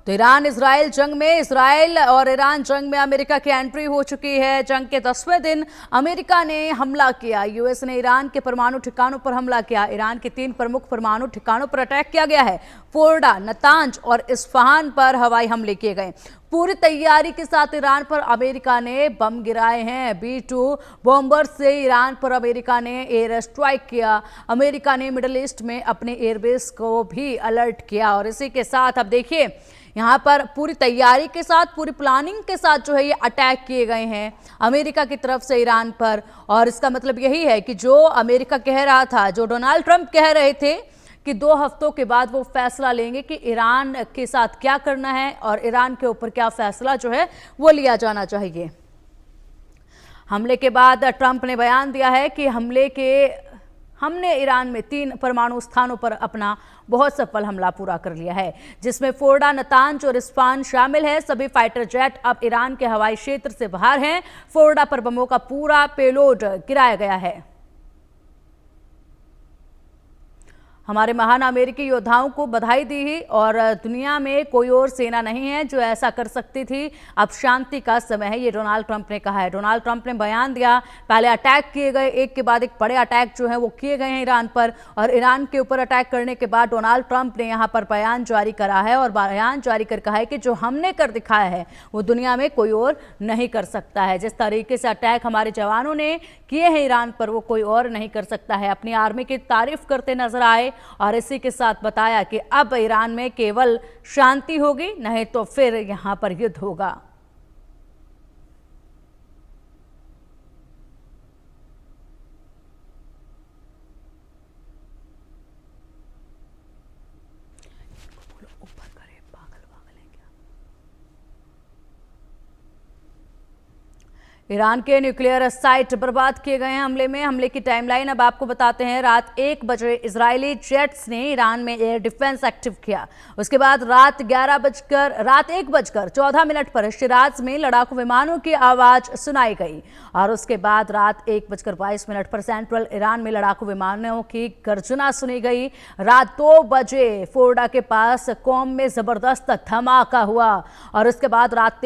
तो Iran Israel जंग में, इजराइल और ईरान जंग में अमेरिका की एंट्री हो चुकी है। जंग के 10वें दिन अमेरिका ने हमला किया। यूएस ने ईरान के परमाणु ठिकानों पर हमला किया। ईरान के 3 प्रमुख परमाणु ठिकानों पर अटैक किया गया है। फोर्डा, नतांज और इस्फहान पर हवाई हमले किए गए। पूरी तैयारी के साथ ईरान पर अमेरिका ने बम गिराए हैं। B-2 बॉम्बर से ईरान पर अमेरिका ने एयर स्ट्राइक किया। अमेरिका ने मिडिल ईस्ट में अपने एयरबेस को भी अलर्ट किया। और इसी के साथ अब देखिए, यहाँ पर पूरी तैयारी के साथ, पूरी प्लानिंग के साथ जो है ये अटैक किए गए हैं अमेरिका की तरफ से ईरान पर। और इसका मतलब यही है कि जो अमेरिका कह रहा था, जो डोनाल्ड ट्रंप कह रहे थे कि 2 हफ्तों के बाद वो फैसला लेंगे कि ईरान के साथ क्या करना है और ईरान के ऊपर क्या फैसला जो है वो लिया जाना चाहिए। हमले के बाद ट्रंप ने बयान दिया है कि हमने ईरान में 3 परमाणु स्थानों पर अपना बहुत सफल हमला पूरा कर लिया है, जिसमें फोर्डा, नतांज और इस्फहान शामिल है। सभी फाइटर जेट अब ईरान के हवाई क्षेत्र से बाहर हैं। फोर्डा पर बमों का पूरा पेलोड गिराया गया है। हमारे महान अमेरिकी योद्धाओं को बधाई दी और दुनिया में कोई और सेना नहीं है जो ऐसा कर सकती थी। अब शांति का समय है, ये डोनाल्ड ट्रंप ने कहा है। डोनाल्ड ट्रंप ने बयान दिया, पहले अटैक किए गए, एक के बाद एक बड़े अटैक जो है वो किए गए हैं ईरान पर। और ईरान के ऊपर अटैक करने के बाद डोनाल्ड ट्रंप ने यहाँ पर बयान जारी करा है और बयान जारी कर कहा है कि जो हमने कर दिखाया है वो दुनिया में कोई और नहीं कर सकता है। जिस तरीके से अटैक हमारे जवानों ने किए हैं ईरान पर, वो कोई और नहीं कर सकता है। अपनी आर्मी की तारीफ करते नजर आए और इसी के साथ बताया कि अब ईरान में केवल शांति होगी, नहीं तो फिर यहां पर युद्ध होगा। ईरान के न्यूक्लियर साइट बर्बाद किए गए हैं हमले में। हमले की टाइमलाइन अब आपको बताते हैं। रात 1 बजे इजरायली जेट्स ने ईरान में एयर डिफेंस एक्टिव किया। उसके बाद रात 1:14 पर शिराज में लड़ाकू विमानों की आवाज सुनाई गई। और उसके बाद रात 1:22 पर सेंट्रल ईरान में लड़ाकू विमानों की गर्जना सुनी गई। रात 2 बजे फोर्डा के पास कौम में जबरदस्त धमाका हुआ। और उसके बाद रात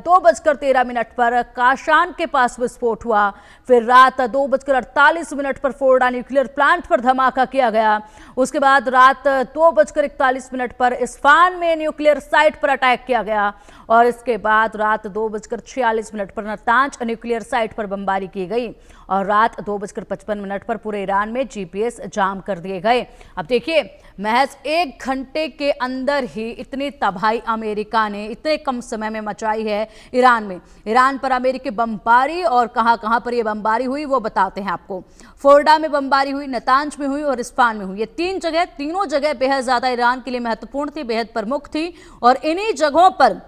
2:13 पर शान के पास विस्फोट हुआ। फिर रात 2:48 पर फोर्डा न्यूक्लियर प्लांट पर धमाका किया गया। उसके बाद रात 2:41 पर इस्फहान में न्यूक्लियर साइट पर अटैक किया गया। और इसके बाद रात 2:46 पर नतांज न्यूक्लियर साइट पर बमबारी की गई। और रात 2:55 पर पूरे ईरान में GPS जाम कर दिए गए। अब देखिए, महज 1 घंटे के अंदर ही इतनी तबाही अमेरिका ने इतने कम समय में मचाई है ईरान में। ईरान पर अमेरिकी बमबारी, और कहां पर यह बमबारी हुई वो बताते हैं आपको। फोर्डा में बमबारी हुई, नतांज में हुई और इस्फहान में हुई। ये 3 जगह, तीनों जगह बेहद ज्यादा ईरान के लिए महत्वपूर्ण थी, बेहद प्रमुख थी। और इन्हीं जगहों पर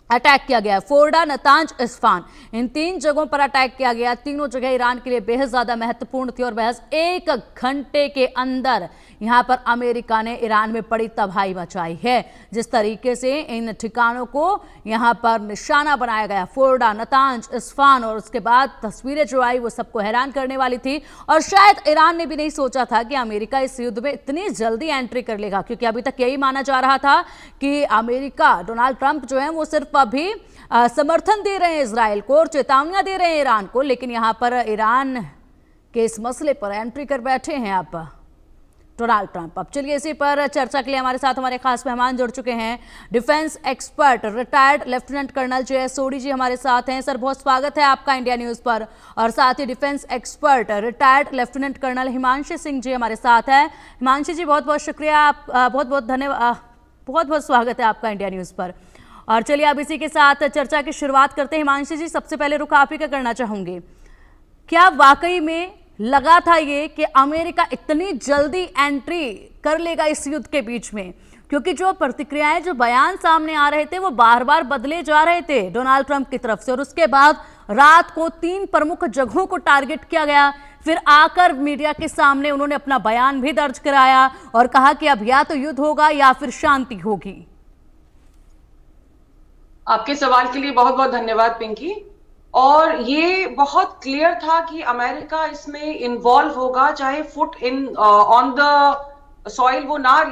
अटैक किया गया। फोर्डा, नतांज, इस्फहान, इन 3 जगहों पर अटैक किया गया। तीनों जगह ईरान के लिए बेहद ज्यादा महत्वपूर्ण थी। और महज 1 घंटे के अंदर यहां पर अमेरिका ने ईरान में बड़ी तबाही मचाई है। जिस तरीके से इन ठिकानों को यहां पर निशाना बनाया गया, फोर्डा, नतांज, इस्फहान, और उसके बाद तस्वीरें जो आई वो सबको हैरान करने वाली थी। और शायद ईरान ने भी नहीं सोचा था कि अमेरिका इस युद्ध में इतनी जल्दी एंट्री कर लेगा, क्योंकि अभी तक यही माना जा रहा था कि अमेरिका, डोनाल्ड ट्रंप जो है वो सिर्फ अभी समर्थन दे रहे हैं इजराइल को और चेतावनियां दे रहे हैं ईरान को। लेकिन यहां पर ईरान के इस मसले पर एंट्री कर बैठे हैं आप डोनाल्ड ट्रंप। अब चलिए, इसी पर चर्चा के लिए हमारे साथ हमारे खास मेहमान जुड़ चुके हैं। Defence expert retired lieutenant colonel JS Sodhi ji हमारे साथ हैं। सर, बहुत स्वागत है आपका इंडिया न्यूज पर। और साथ ही defence expert retired lieutenant colonel Himanshi Singh ji हमारे साथ हैं। हिमांशी जी, बहुत बहुत शुक्रिया, आप बहुत बहुत धन्यवाद, बहुत बहुत स्वागत है आपका इंडिया न्यूज पर। और चलिए, अब इसी के साथ चर्चा की शुरुआत करते हैं। हिमांशी जी, सबसे पहले रुख आप ही का करना चाहूंगी, क्या वाकई में लगा था ये कि अमेरिका इतनी जल्दी एंट्री कर लेगा इस युद्ध के बीच में? क्योंकि जो प्रतिक्रियाएं, जो बयान सामने आ रहे थे वो बार बार बदले जा रहे थे डोनाल्ड ट्रंप की तरफ से। और उसके बाद रात को 3 प्रमुख जगहों को टारगेट किया गया। फिर आकर मीडिया के सामने उन्होंने अपना बयान भी दर्ज कराया और कहा कि अब या तो युद्ध होगा या फिर शांति होगी। आपके सवाल के लिए बहुत बहुत धन्यवाद पिंकी। और ये बहुत क्लियर था कि अमेरिका इसमें इन्वॉल्व होगा, चाहे foot in on the soil वो ना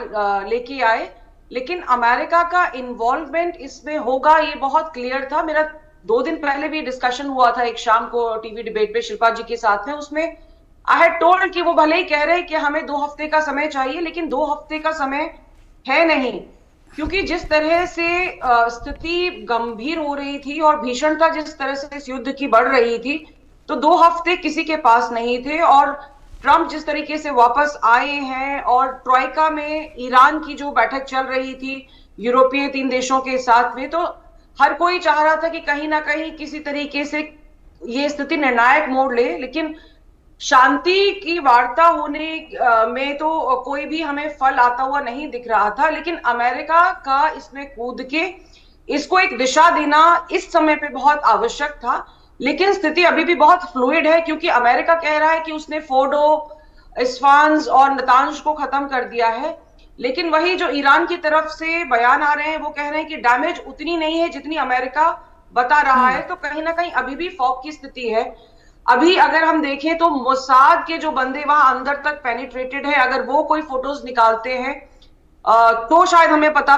लेके आए, लेकिन अमेरिका का इन्वॉल्वमेंट इसमें होगा ये बहुत क्लियर था। मेरा 2 दिन पहले भी डिस्कशन हुआ था एक शाम को टीवी डिबेट पे शिल्पा जी के साथ में, उसमें आई हैड टोल्ड कि वो भले ही कह रहे हैं कि हमें 2 हफ्ते का समय चाहिए, लेकिन 2 हफ्ते का समय है नहीं, क्योंकि जिस तरह से स्थिति गंभीर हो रही थी और भीषणता जिस तरह से इस युद्ध की बढ़ रही थी, तो 2 हफ्ते किसी के पास नहीं थे। और ट्रंप जिस तरीके से वापस आए हैं और ट्रोइका में ईरान की जो बैठक चल रही थी यूरोपीय 3 देशों के साथ में, तो हर कोई चाह रहा था कि कहीं ना कहीं किसी तरीके से ये स्थिति निर्णायक मोड़ ले। लेकिन शांति की वार्ता होने में तो कोई भी हमें फल आता हुआ नहीं दिख रहा था, लेकिन अमेरिका का इसमें कूद के इसको एक दिशा देना इस समय पे बहुत आवश्यक था। लेकिन स्थिति अभी भी बहुत फ्लूइड है, क्योंकि अमेरिका कह रहा है कि उसने फोर्डो, इस्फान और नतांज को खत्म कर दिया है, लेकिन वही जो ईरान की तरफ से बयान आ रहे हैं वो कह रहे हैं कि डैमेज उतनी नहीं है जितनी अमेरिका बता रहा है। तो कहीं ना कहीं अभी भी फॉग की स्थिति है। अभी अगर हम देखें तो मोसाद के जो बंदे वहां अंदर तक पेनिट्रेटेड है, अगर वो कोई फोटोज निकालते हैं तो शायद हमें पता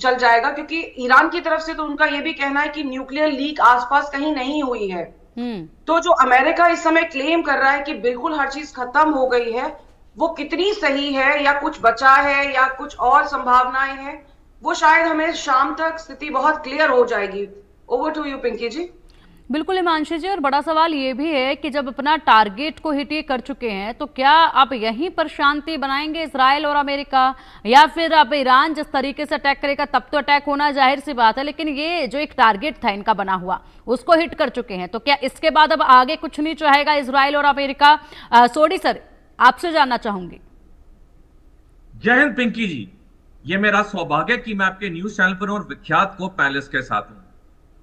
चल जाएगा, क्योंकि ईरान की तरफ से तो उनका ये भी कहना है कि न्यूक्लियर लीक आसपास कहीं नहीं हुई है। तो जो अमेरिका इस समय क्लेम कर रहा है कि बिल्कुल हर चीज खत्म हो गई है, वो कितनी सही है या कुछ बचा है या कुछ और संभावनाएं हैं, वो शायद हमें शाम तक स्थिति बहुत क्लियर हो जाएगी। ओवर टू यू पिंकी जी। बिल्कुल हिमांशु जी, और बड़ा सवाल ये भी है कि जब अपना टारगेट को हिट कर चुके हैं तो क्या अब यहीं पर शांति बनाएंगे इजराइल और अमेरिका, या फिर अब ईरान जिस तरीके से अटैक करेगा तब तो अटैक होना जाहिर सी बात है, लेकिन ये जो एक टारगेट था इनका बना हुआ उसको हिट कर चुके हैं, तो क्या इसके बाद अब आगे कुछ नहीं चाहेगा इजराइल और अमेरिका? सोडी सर, आपसे जानना चाहूंगी। जय हिंद पिंकी जी, ये मेरा सौभाग्य कि मैं आपके न्यूज चैनल पर और विख्यात को पैनलिस्ट के साथ हूं।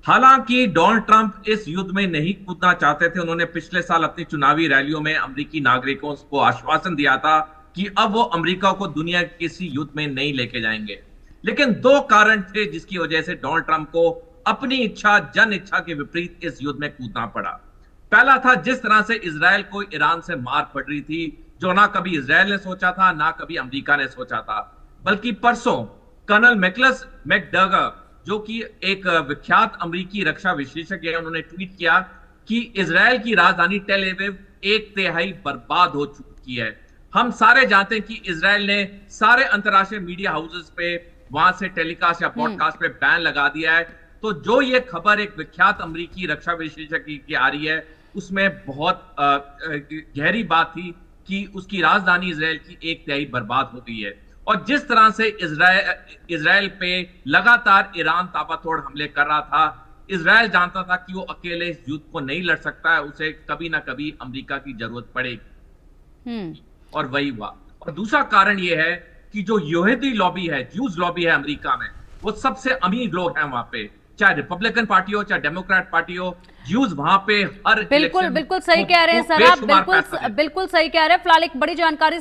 हालांकि डोनाल्ड ट्रंप इस युद्ध में नहीं कूदना चाहते थे। उन्होंने पिछले साल अपनी चुनावी रैलियों में अमेरिकी नागरिकों को आश्वासन दिया था कि अब वो अमेरिका को दुनिया के किसी युद्ध में नहीं लेके जाएंगे। लेकिन 2 कारण थे जिसकी वजह से डोनाल्ड ट्रंप को अपनी इच्छा, जन इच्छा के विपरीत इस युद्ध में कूदना पड़ा। पहला था जिस तरह से इजराइल को ईरान से मार पड़ रही थी, जो ना कभी इजराइल ने सोचा था ना कभी अमेरिका ने सोचा था। बल्कि परसों कर्नल मैकलस मैकडर्गर, जो कि एक विख्यात अमेरिकी रक्षा विशेषज्ञ है, उन्होंने ट्वीट किया कि इजराइल की राजधानी टेल अवीव 1/3 बर्बाद हो चुकी है। हम सारे जानते हैं कि इजराइल ने सारे अंतरराष्ट्रीय मीडिया हाउसेस पे वहां से टेलीकास्ट या पॉडकास्ट पे बैन लगा दिया है। तो जो ये खबर एक विख्यात अमेरिकी रक्षा विशेषज्ञ की आ रही है, उसमें बहुत गहरी बात थी कि उसकी राजधानी इजराइल की 1/3 बर्बाद हो गई है। और जिस तरह से इजराइल पे लगातार ईरान ताबड़तोड़ हमले कर रहा था, इजराइल जानता था कि वो अकेले इस युद्ध को नहीं लड़ सकता है, उसे कभी ना कभी अमेरिका की जरूरत पड़ेगी। और वही हुआ। और दूसरा कारण ये है कि जो यहूदी लॉबी है, ज्यूज लॉबी है अमेरिका में, वो सबसे अमीर लोग हैं वहां पे, चाहे रिपब्लिकन पार्टी हो चाहे डेमोक्रेट पार्टी हो, ज्यूज वहां पे हर बिल्कुल सही कह रहे हैं सर आप, बिल्कुल सही कह रहे हैं। फिलहाल एक बड़ी जानकारी